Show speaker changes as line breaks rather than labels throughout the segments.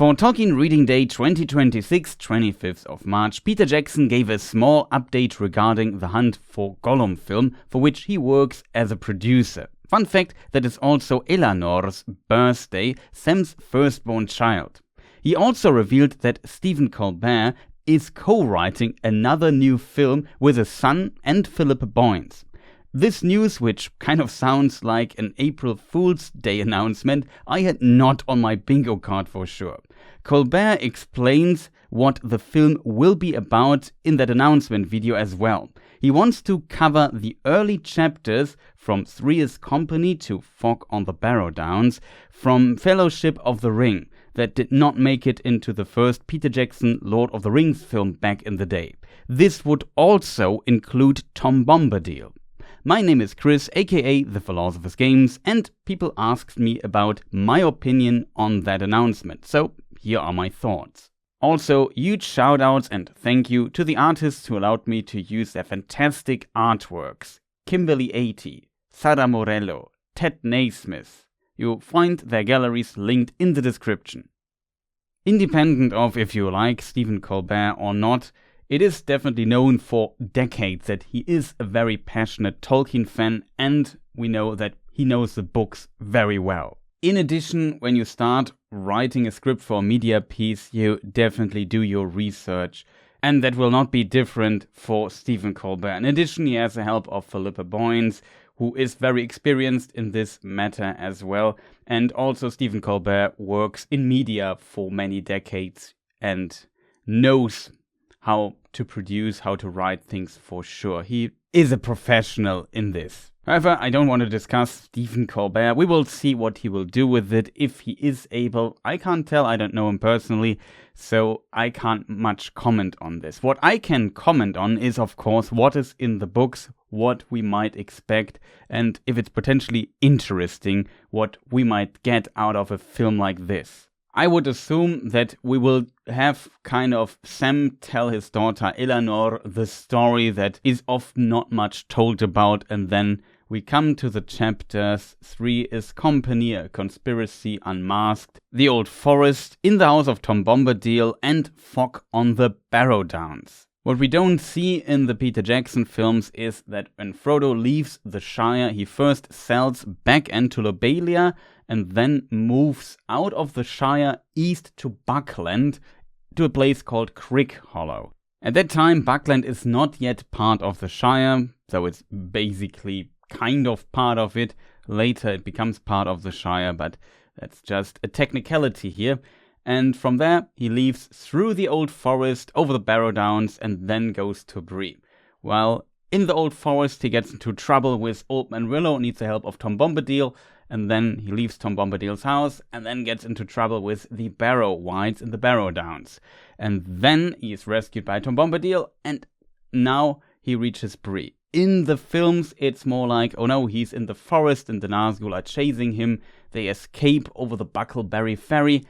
For Tolkien Reading Day 2026, 25th of March, Peter Jackson gave a small update regarding the Hunt for Gollum film, for which he works as a producer. Fun fact, that is also Eleanor's birthday, Sam's firstborn child. He also revealed that Stephen Colbert is co-writing another new film with his son and Philip Boyens. This news, which kind of sounds like an April Fool's Day announcement, I had not on my bingo card for sure. Colbert explains what the film will be about in that announcement video as well. He wants to cover the early chapters from Three's Company to Fog on the Barrow-downs, from Fellowship of the Ring, that did not make it into the first Peter Jackson Lord of the Rings film back in the day. This would also include Tom Bombadil. My name is Chris, aka ThePhilosophersGames, and people asked me about my opinion on that announcement, so here are my thoughts. Also, huge shoutouts and thank you to the artists who allowed me to use their fantastic artworks. Kimberly80, Sara Morello, Ted Naismith. You'll find their galleries linked in the description. Independent of if you like Stephen Colbert or not, it is definitely known for decades that he is a very passionate Tolkien fan, and we know that he knows the books very well. In addition, when you start writing a script for a media piece, you definitely do your research, and that will not be different for Stephen Colbert. In addition, he has the help of Philippa Boyens, who is very experienced in this matter as well, and also Stephen Colbert works in media for many decades and knows how to produce, how to write things for sure. He is a professional in this. However, I don't want to discuss Stephen Colbert. We will see what he will do with it if he is able. I can't tell, I don't know him personally, so I can't much comment on this. What I can comment on is, of course, what is in the books, what we might expect, and if it's potentially interesting, what we might get out of a film like this. I would assume that we will have kind of Sam tell his daughter Eleanor the story that is often not much told about, and then we come to the chapters Three's Company, a conspiracy, unmasked, the Old Forest, in the House of Tom Bombadil, and Fog on the Barrow-downs. What we don't see in the Peter Jackson films is that when Frodo leaves the Shire, he first sails back into Lobelia and then moves out of the Shire east to Buckland, to a place called Crickhollow. At that time, Buckland is not yet part of the Shire, so it's basically kind of part of it. Later it becomes part of the Shire, but that's just a technicality here. And from there, he leaves through the Old Forest, over the Barrow-downs, and then goes to Bree. While in the Old Forest, he gets into trouble with Old Man Willow, needs the help of Tom Bombadil, and then he leaves Tom Bombadil's house, and then gets into trouble with the Barrow-wights in the Barrow-downs. And then he is rescued by Tom Bombadil, and now he reaches Bree. In the films, it's more like, oh no, he's in the forest, and the Nazgul are chasing him. They escape over the Buckleberry Ferry,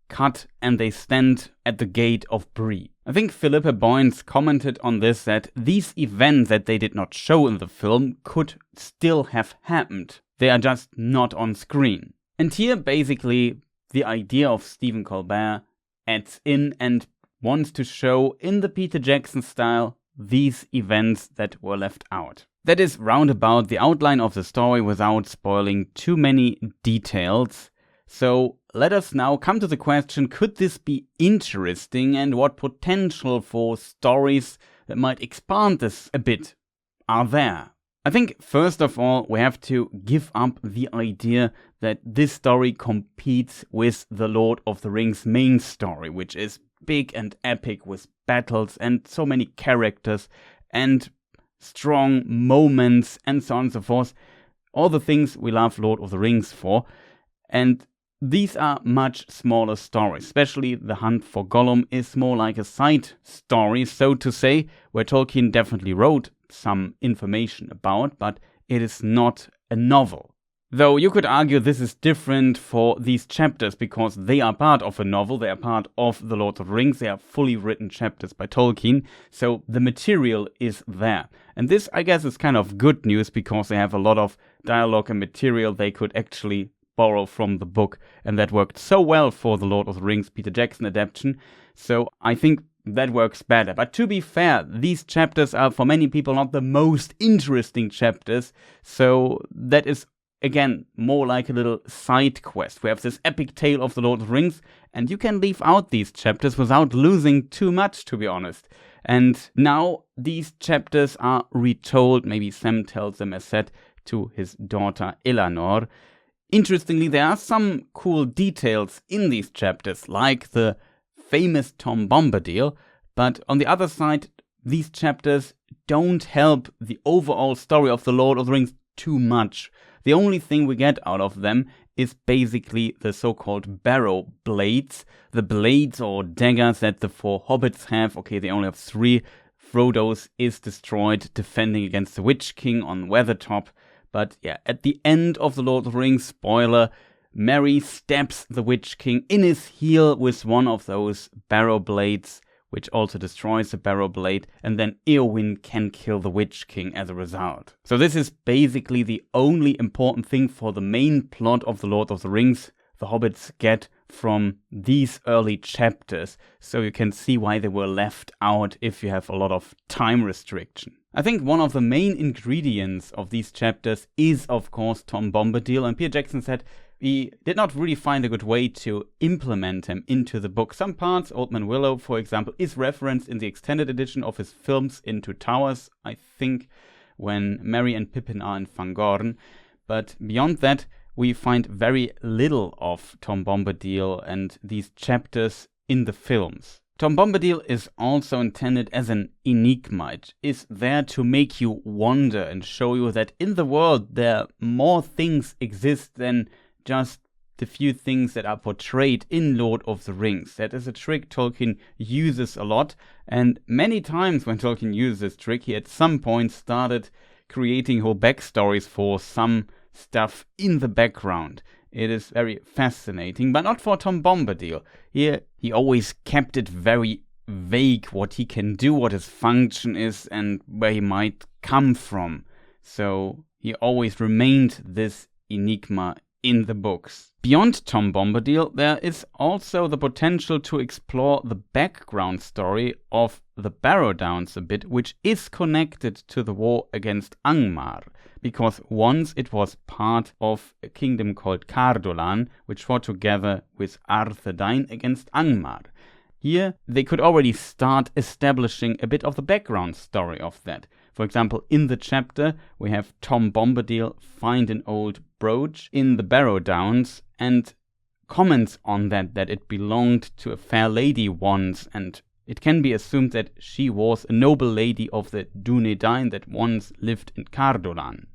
cut, and they stand at the gate of Bree. I think Philippa Boyens commented on this, that these events that they did not show in the film could still have happened. They are just not on screen. And here, basically, the idea of Stephen Colbert adds in and wants to show, in the Peter Jackson style, these events that were left out. That is roundabout the outline of the story without spoiling too many details. So let us now come to the question, could this be interesting, and what potential for stories that might expand this a bit are there? I think first of all we have to give up the idea that this story competes with the Lord of the Rings main story, which is big and epic with battles and so many characters and strong moments and so on and so forth. All the things we love Lord of the Rings for. And these are much smaller stories, especially The Hunt for Gollum is more like a side story, so to say, where Tolkien definitely wrote some information about, but it is not a novel. Though you could argue this is different for these chapters because they are part of a novel, they are part of The Lord of the Rings, they are fully written chapters by Tolkien, so the material is there. And this, I guess, is kind of good news because they have a lot of dialogue and material they could actually borrow from the book, and that worked so well for the Lord of the Rings Peter Jackson adaptation. So I think that works better. But to be fair, these chapters are for many people not the most interesting chapters, so that is again more like a little side quest. We have this epic tale of the Lord of the Rings, and you can leave out these chapters without losing too much, to be honest. And now these chapters are retold. Maybe Sam tells them as said to his daughter Elanor. Interestingly, there are some cool details in these chapters, like the famous Tom Bombadil, but on the other side, these chapters don't help the overall story of the Lord of the Rings too much. The only thing we get out of them is basically the so-called Barrow blades, the blades or daggers that the 4 hobbits have. Okay, they only have 3. Frodo's is destroyed defending against the Witch King on Weathertop. But yeah, at the end of the Lord of the Rings, spoiler, Merry stabs the Witch King in his heel with one of those Barrow blades, which also destroys the Barrow blade, and then Eowyn can kill the Witch King as a result. So this is basically the only important thing for the main plot of the Lord of the Rings the hobbits get from these early chapters, so you can see why they were left out if you have a lot of time restriction. I think one of the main ingredients of these chapters is, of course, Tom Bombadil, and Peter Jackson said he did not really find a good way to implement him into the book. Some parts, Old Man Willow, for example, is referenced in the extended edition of his films in Two Towers, I think, when Merry and Pippin are in Fangorn. But beyond that, we find very little of Tom Bombadil and these chapters in the films. Tom Bombadil is also intended as an enigma. It is there to make you wonder and show you that in the world there more things exist than just the few things that are portrayed in Lord of the Rings. That is a trick Tolkien uses a lot, and many times when Tolkien uses this trick, he at some point started creating whole backstories for some stuff in the background. It is very fascinating, but not for Tom Bombadil. Here, he always kept it very vague what he can do, what his function is, and where he might come from. So he always remained this enigma in the books. Beyond Tom Bombadil, there is also the potential to explore the background story of the Barrow-downs a bit, which is connected to the war against Angmar, because once it was part of a kingdom called Cardolan, which fought together with Arthedain against Angmar. Here, they could already start establishing a bit of the background story of that. For example, in the chapter, we have Tom Bombadil find an old brooch in the Barrow-downs and comments on that it belonged to a fair lady once, and it can be assumed that she was a noble lady of the Dunedain that once lived in Cardolan.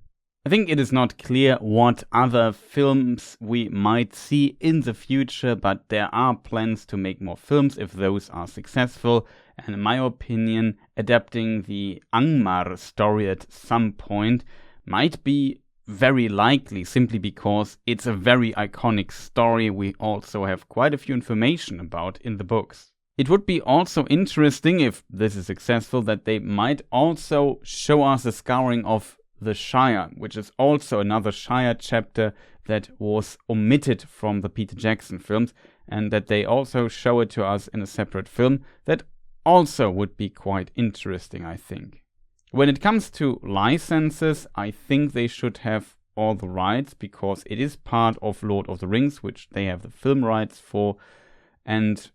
I think it is not clear what other films we might see in the future, but there are plans to make more films if those are successful. And in my opinion, adapting the Angmar story at some point might be very likely, simply because it's a very iconic story we also have quite a few information about in the books. It would be also interesting, if this is successful, that they might also show us a scouring of the Shire, which is also another Shire chapter that was omitted from the Peter Jackson films, and that they also show it to us in a separate film. That also would be quite interesting, I think. When it comes to licenses, I think they should have all the rights, because it is part of Lord of the Rings, which they have the film rights for, and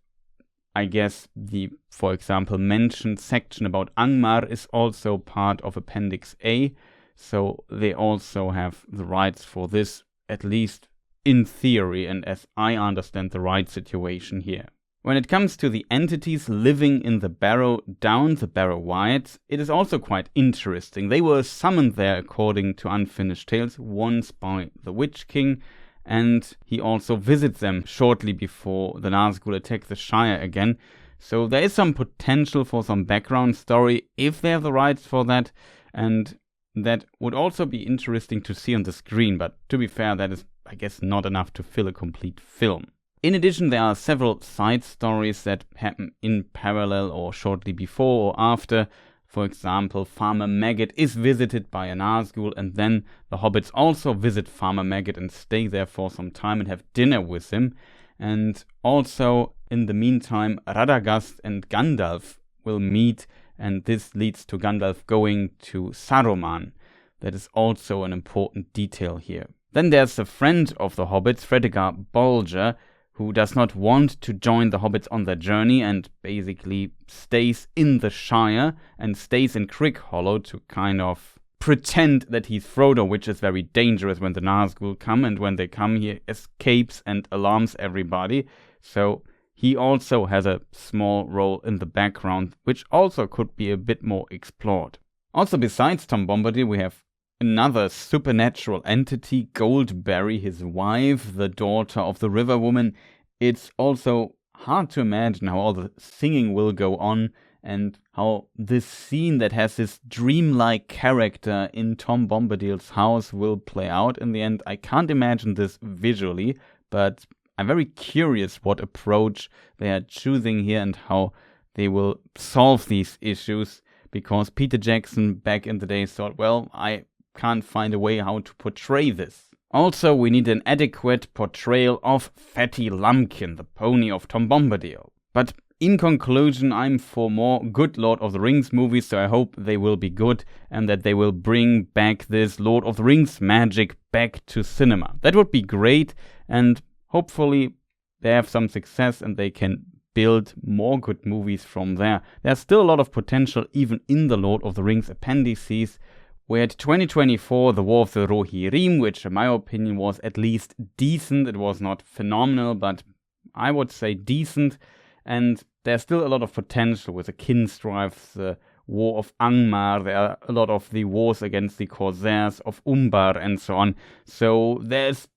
I guess the, for example, mentioned section about Angmar is also part of Appendix A, so they also have the rights for this, at least in theory, and as I understand the right situation here. When it comes to the entities living in the Barrow-downs, the Barrow-wights, it is also quite interesting. They were summoned there, according to Unfinished Tales, once by the Witch King, and he also visits them shortly before the Nazgul attack the Shire again. So there is some potential for some background story if they have the rights for that, and that would also be interesting to see on the screen, but to be fair, that is, I guess, not enough to fill a complete film. In addition, there are several side stories that happen in parallel or shortly before or after. For example, Farmer Maggot is visited by a Nazgul, and then the hobbits also visit Farmer Maggot and stay there for some time and have dinner with him. And also, in the meantime, Radagast and Gandalf will meet, and this leads to Gandalf going to Saruman. That is also an important detail here. Then there's a friend of the hobbits, Fredegar Bolger, who does not want to join the hobbits on their journey and basically stays in the Shire and stays in Crickhollow to kind of pretend that he's Frodo, which is very dangerous when the Nazgul come, and when they come he escapes and alarms everybody. So he also has a small role in the background, which also could be a bit more explored. Also, besides Tom Bombadil, we have another supernatural entity, Goldberry, his wife, the daughter of the River Woman. It's also hard to imagine how all the singing will go on and how this scene that has this dreamlike character in Tom Bombadil's house will play out in the end. I can't imagine this visually, but I'm very curious what approach they are choosing here and how they will solve these issues, because Peter Jackson back in the day thought, well, I can't find a way how to portray this. Also, we need an adequate portrayal of Fatty Lumpkin, the pony of Tom Bombadil. But in conclusion, I'm for more good Lord of the Rings movies, so I hope they will be good and that they will bring back this Lord of the Rings magic back to cinema. That would be great, and hopefully they have some success and they can build more good movies from there. There's still a lot of potential even in the Lord of the Rings appendices. We had 2024, The War of the Rohirrim, which in my opinion was at least decent. It was not phenomenal, but I would say decent. And there's still a lot of potential with the Kinstrives, the War of Angmar. There are a lot of the wars against the Corsairs of Umbar and so on. So there's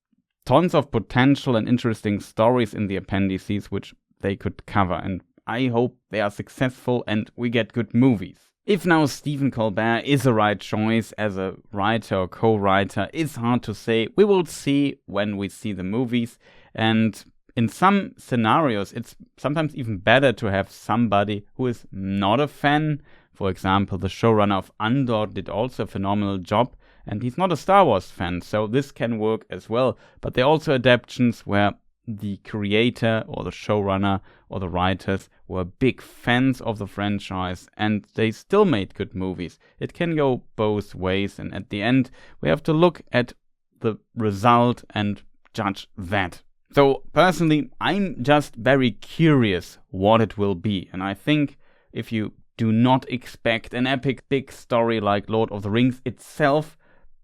tons of potential and interesting stories in the appendices which they could cover. And I hope they are successful and we get good movies. If now Stephen Colbert is the right choice as a writer or co-writer, it's hard to say. We will see when we see the movies. And in some scenarios, it's sometimes even better to have somebody who is not a fan. For example, the showrunner of Andor did also a phenomenal job, and he's not a Star Wars fan, so this can work as well. But there are also adaptations where the creator or the showrunner or the writers were big fans of the franchise and they still made good movies. It can go both ways, and at the end we have to look at the result and judge that. So personally, I'm just very curious what it will be, and I think if you do not expect an epic big story like Lord of the Rings itself,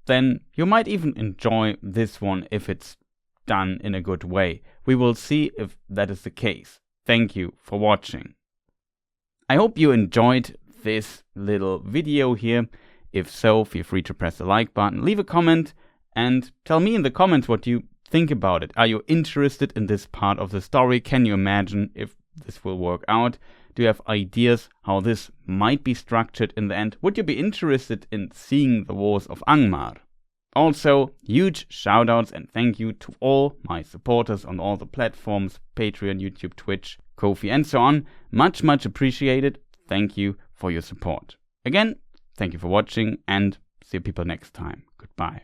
then you might even enjoy this one if it's done in a good way. We will see if that is the case. Thank you for watching. I hope you enjoyed this little video here. If so, feel free to press the like button, leave a comment, and tell me in the comments what you think about it. Are you interested in this part of the story? Can you imagine if this will work out? Do you have ideas how this might be structured in the end? Would you be interested in seeing the Wars of Angmar? Also, huge shoutouts and thank you to all my supporters on all the platforms, Patreon, YouTube, Twitch, Ko-fi and so on. Much appreciated. Thank you for your support. Again, thank you for watching and see you people next time. Goodbye.